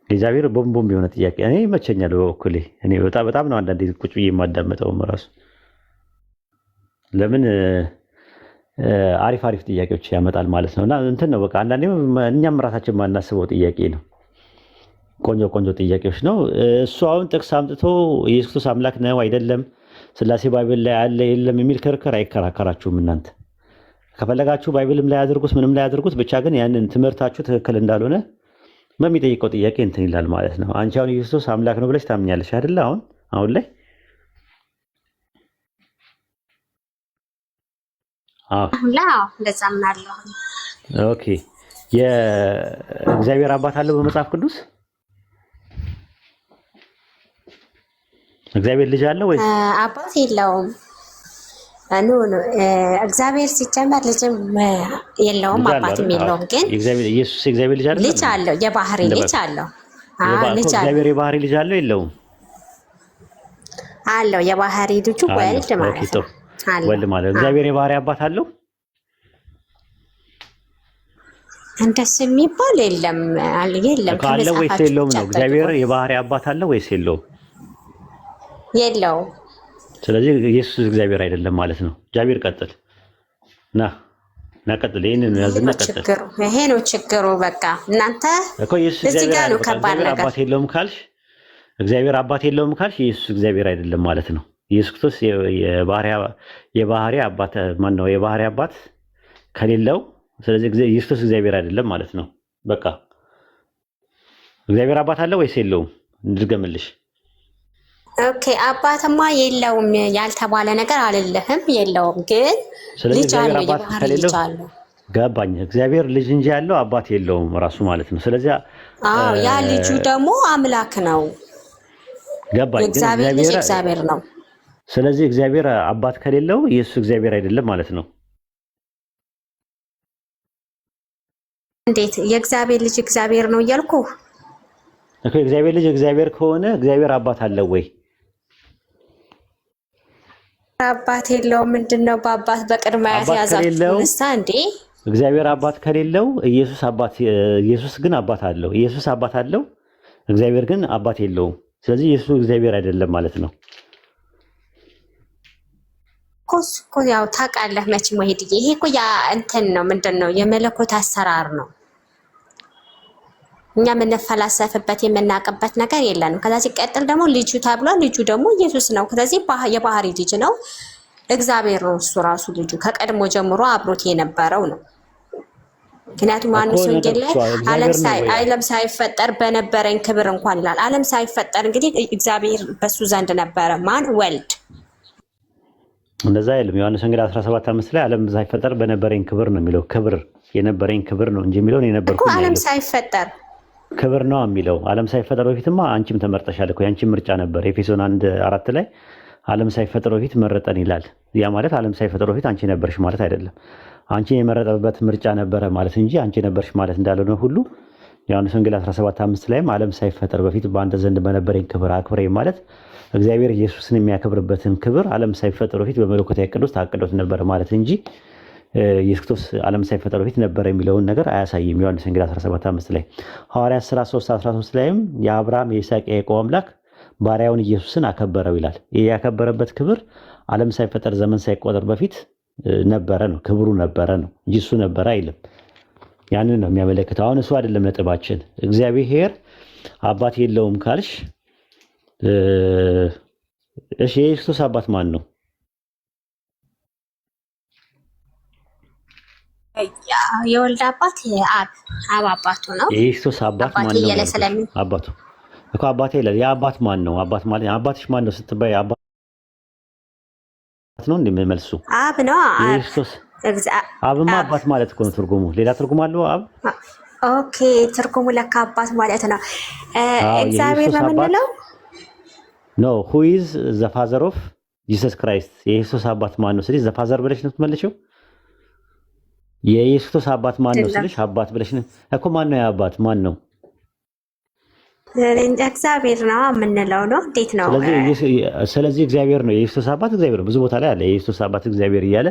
እግዚአብሔር ቦምቦም የሆነ ጥያቄ እኔ ይመቸኛል በበኩሌ። እኔ በጣም ነው አንዳንዴ ቁጭ ብዬ የማዳመጠውም ራሱ ለምን አሪፍ አሪፍ ጥያቄዎች ያመጣል ማለት ነው። እና እንትን ነው በቃ አንዳንዴ እኛም ራሳችን ማናስበው ጥያቄ ነው። ቆንጆ ቆንጆ ጥያቄዎች ነው። እሱ አሁን ጥቅስ አምጥቶ ኢየሱስ ክርስቶስ አምላክ ነው አይደለም፣ ስላሴ ባይብል ላይ አለ የለም የሚል ክርክር አይከራከራችሁም እናንተ። ከፈለጋችሁ ባይብልም ላይ አድርጉት ምንም ላይ አድርጉት፣ ብቻ ግን ያንን ትምህርታችሁ ትክክል እንዳልሆነ በሚጠይቀው ጥያቄ እንትን ይላል ማለት ነው። አንቺ አሁን ኢየሱስ ክርስቶስ አምላክ ነው ብለሽ ታምኛለሽ አይደለ? አሁን ላይ አሁን ላይ እንደዛ ምናለሁ። ኦኬ። የእግዚአብሔር አባት አለው በመጽሐፍ ቅዱስ? እግዚአብሔር ልጅ አለው ወይ? አባት የለውም። ኖ እግዚአብሔር ሲጀመር ልጅም የለውም አባትም የለውም። ግን ኢየሱስ የእግዚአብሔር ልጅ አይደለም? ልጅ አለው፣ የባህሪ ልጅ አለው። ልጅ አለው። እግዚአብሔር የባህሪ ልጅ አለው የለውም? አለው። የባህሪ ልጁ ወልድ ማለት ነው። ወልድ ማለት እግዚአብሔር የባህሪ አባት አለው? እንደሱ የሚባል የለም። ካለ ወይስ የለውም ነው? እግዚአብሔር የባህሪ አባት አለው ወይስ የለውም? የለውም። ስለዚህ ኢየሱስ እግዚአብሔር አይደለም ማለት ነው። እግዚአብሔር ቀጥል ቀጥል። ይሄንን ያዝና ቀጥል። ይሄ ነው ችግሩ። በቃ እናንተ እዚህ ጋር ነው ከባድ ነገር። አባት የለውም ካልሽ እግዚአብሔር አባት የለውም ካልሽ ኢየሱስ እግዚአብሔር አይደለም ማለት ነው። ኢየሱስ ክርስቶስ የባህሪ አባት ማን ነው? የባህሪ አባት ከሌለው ስለዚህ ኢየሱስ ክርስቶስ እግዚአብሔር አይደለም ማለት ነው። በቃ እግዚአብሔር አባት አለ ወይስ የለውም? እንድገምልሽ። ኦኬ አባትማ የለውም ያልተባለ ነገር አልልህም። የለውም ግን ልጅ አለው፣ የባህሪ ልጅ አለው። ገባኝ። እግዚአብሔር ልጅ እንጂ ያለው አባት የለውም ራሱ ማለት ነው። ስለዚህ ያ ልጁ ደግሞ አምላክ ነው። ገባኝ። እግዚአብሔር ልጅ እግዚአብሔር ነው። ስለዚህ እግዚአብሔር አባት ከሌለው ኢየሱስ እግዚአብሔር አይደለም ማለት ነው። እንዴት የእግዚአብሔር ልጅ እግዚአብሔር ነው እያልኩ እኮ። እግዚአብሔር ልጅ እግዚአብሔር ከሆነ እግዚአብሔር አባት አለው ወይ? አባት የለውም። ምንድነው በአባት በቅድመ ያዛችሁ እንዴ? እግዚአብሔር አባት ከሌለው ኢየሱስ ግን አባት አለው። ኢየሱስ አባት አለው፣ እግዚአብሔር ግን አባት የለውም። ስለዚህ ኢየሱስ እግዚአብሔር አይደለም ማለት ነው። እኮ ያው ታውቃለህ መቼም ወይድዬ፣ ይሄ እኮ ያ እንትን ነው ምንድነው የመለኮት አሰራር ነው። እኛ የምንፈላሰፍበት የምናውቅበት ነገር የለንም። ከዛ ሲቀጥል ደግሞ ልጁ ተብሏል። ልጁ ደግሞ ኢየሱስ ነው። ስለዚህ የባህሪ ልጅ ነው፣ እግዚአብሔር ነው እሱ ራሱ። ልጁ ከቀድሞ ጀምሮ አብሮት የነበረው ነው። ምክንያቱም ዮሐንስ ወንጌል ላይ ዓለም ሳይፈጠር በነበረኝ ክብር እንኳን ይላል። ዓለም ሳይፈጠር እንግዲህ እግዚአብሔር በሱ ዘንድ ነበረ። ማን? ወልድ። እንደዛ አይልም። ዮሐንስ ወንጌል 17:5 ላይ ዓለም ሳይፈጠር በነበረኝ ክብር ነው የሚለው። ክብር የነበረኝ ክብር ነው እንጂ የሚለው የነበርኩ እኮ ዓለም ሳይፈጠር ክብር ነው የሚለው። ዓለም ሳይፈጠር በፊትማ አንቺም ተመርጠሻል እኮ፣ ያንቺም ምርጫ ነበር። ኤፌሶን 1:4 ላይ ዓለም ሳይፈጠር በፊት መረጠን ይላል። ያ ማለት ዓለም ሳይፈጠር በፊት አንቺ ነበርሽ ማለት አይደለም። አንቺን የመረጠበት ምርጫ ነበረ ማለት እንጂ አንቺ ነበርሽ ማለት እንዳልሆነ ሁሉ ዮሐንስ ወንጌል 17:5 ላይም ዓለም ሳይፈጠር በፊት በአንተ ዘንድ በነበረኝ ክብር አክብረኝ ማለት እግዚአብሔር ኢየሱስን የሚያከብርበትን ክብር ዓለም ሳይፈጠር በፊት በመለኮታዊ ቅዱስ ታቅዶት ነበር ማለት እንጂ ኢየሱስ ክርስቶስ ዓለም ሳይፈጠር በፊት ነበር የሚለውን ነገር አያሳይም። ዮሐንስ ወንጌል 17:5 ላይ ሐዋርያት ሥራ 3:13 ላይም የአብርሃም የይስሐቅ የያዕቆብ አምላክ ባሪያውን ኢየሱስን አከበረው ይላል። ይህ ያከበረበት ክብር ዓለም ሳይፈጠር ዘመን ሳይቆጠር በፊት ነበረ ነው፣ ክብሩ ነበረ ነው እንጂ እሱ ነበረ አይልም። ያንን ነው የሚያመለክተው። አሁን እሱ አይደለም ነጥባችን። እግዚአብሔር አባት የለውም ካልሽ እሺ የኢየሱስ አባት ማን ነው? የወልድ አባት አብ አባቱ ነው። የኢየሱስ አባት ማን ነው? አባቱ እኮ አባቴ ይላል። የአባት ማን ነው? አባት ማለት አባትሽ ማን ነው ስትባይ አባት ነው እንደሚመልሱ አብ ነው። ኢየሱስ አብማ አባት ማለት እኮ ነው ትርጉሙ። ሌላ ትርጉም አለው አብ? ኦኬ ትርጉሙ ለካ አባት ማለት ነው። እግዚአብሔር ነው የምንለው ኖ who is the father of Jesus Christ? የኢየሱስ አባት ማን ነው ስለዚህ the father ብለሽ ነው የምትመልሺው። የኢየሱስ አባት ማን ነው ስለሽ አባት ብለሽ ነው እኮ። ማን ነው የአባት ማን ነው? እግዚአብሔር ነው የምንለው ነው። እንዴት ነው? ስለዚህ እግዚአብሔር ነው የኢየሱስ አባት። እግዚአብሔር ብዙ ቦታ ላይ አለ የኢየሱስ አባት እግዚአብሔር እያለ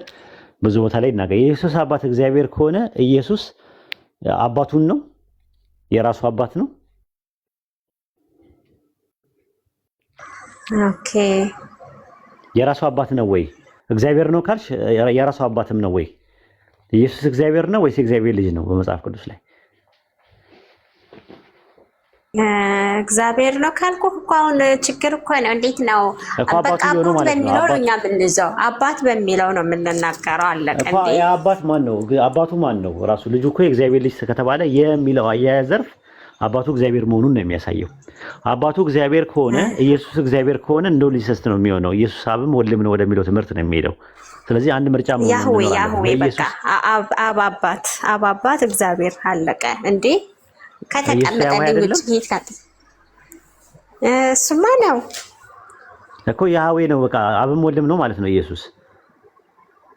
ብዙ ቦታ ላይ ይናገራል። የኢየሱስ አባት እግዚአብሔር ከሆነ ኢየሱስ አባቱን ነው የራሱ አባት ነው ኦኬ የራሱ አባት ነው ወይ? እግዚአብሔር ነው ካልሽ የራሱ አባትም ነው ወይ? ኢየሱስ እግዚአብሔር ነው ወይስ የእግዚአብሔር ልጅ ነው? በመጽሐፍ ቅዱስ ላይ እግዚአብሔር ነው ካልኩህ እኮ አሁን ችግር እኮ ነው። እንዴት ነው እኮ በቃ አባቱ ነው አባት ማለት ነው። በሚለው ነው እኛ ብንይዘው፣ አባት በሚለው ነው የምንናገረው። አለቀ እኮ እንዴ? የአባት ማን ነው? አባቱ ማን ነው? ራሱ ልጁ እኮ የእግዚአብሔር ልጅ ከተባለ የሚለው አያያዝ ዘርፍ አባቱ እግዚአብሔር መሆኑን ነው የሚያሳየው። አባቱ እግዚአብሔር ከሆነ ኢየሱስ እግዚአብሔር ከሆነ እንደው ሊሰስት ነው የሚሆነው። ኢየሱስ አብም ወልድም ነው ወደሚለው ትምህርት ነው የሚሄደው። ስለዚህ አንድ ምርጫ መሆኑን ያህዌ በቃ አብ አባት እግዚአብሔር አለቀ እንዴ? ከተቀመጠልኝ ውጭ ሄድ ካት እሱማ ነው እኮ ያህዌ ነው። በቃ አብም ወልድም ነው ማለት ነው ኢየሱስ።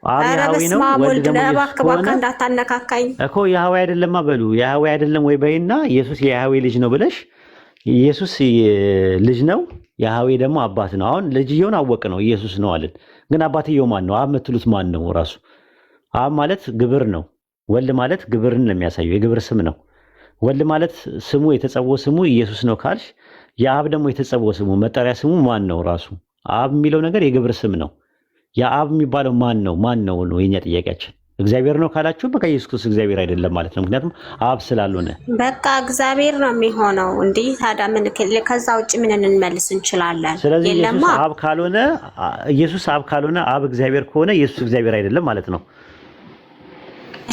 አብ ያህዌ ነው፣ ወልድ ደግሞ ኢየሱስ ከሆነ እንዳታነካካኝ እኮ ያህዌ አይደለም በሉ። ያህዌ አይደለም ወይ በይና ኢየሱስ የያህዌ ልጅ ነው ብለሽ ኢየሱስ ልጅ ነው፣ ያህዌ ደግሞ አባት ነው። አሁን ልጅየውን አወቅ ነው ኢየሱስ ነው አለን። ግን አባትየው ማን ነው? አብ የምትሉት ማን ነው? ራሱ አብ ማለት ግብር ነው። ወልድ ማለት ግብርን ነው የሚያሳየው፣ የግብር ስም ነው። ወልድ ማለት ስሙ የተጸውዖ ስሙ ኢየሱስ ነው ካልሽ፣ የአብ ደግሞ የተጸውዖ ስሙ መጠሪያ ስሙ ማን ነው? ራሱ አብ የሚለው ነገር የግብር ስም ነው። የአብ የሚባለው ማን ነው? ማን ነው ነው የኛ ጥያቄያችን። እግዚአብሔር ነው ካላችሁ በቃ ኢየሱስ ክርስቶስ እግዚአብሔር አይደለም ማለት ነው። ምክንያቱም አብ ስላልሆነ በቃ እግዚአብሔር ነው የሚሆነው። እንዲህ ታዲያ ምን ከዛ ውጭ ምን እንመልስ እንችላለን? ስለዚህ ኢየሱስ አብ ካልሆነ አብ እግዚአብሔር ከሆነ ኢየሱስ እግዚአብሔር አይደለም ማለት ነው።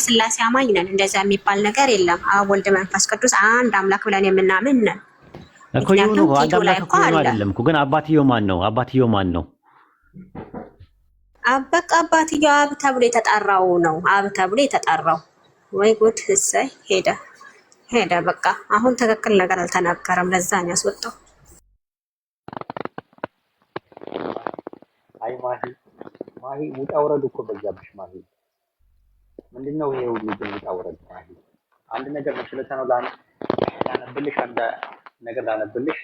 ስላሴ አማኝ ነን። እንደዛ የሚባል ነገር የለም። አብ ወልድ መንፈስ ቅዱስ አንድ አምላክ ብለን የምናምን ነን እኮ። ይሁን አንድ አምላክ እኮ አይደለም እኮ። ግን አባትየው ማን ነው? አባትየው ማን ነው? በቃ አባትየው አብ ተብሎ የተጠራው ነው። አብ ተብሎ የተጠራው ወይ ጉድ! እሰይ ሄደ በቃ። አሁን ትክክል ነገር አልተናገረም። ለዛ ነው ያስወጣው። አይ ማሂ ውጣ ውረድ እኮ በዛብሽ ማሂ። ምንድነው ይሄ ሁሉ ግን ውጣ ውረድ ማሂ? አንድ ነገር መስለታ ነው ላነብልሽ፣ አንድ ነገር ላነብልሽ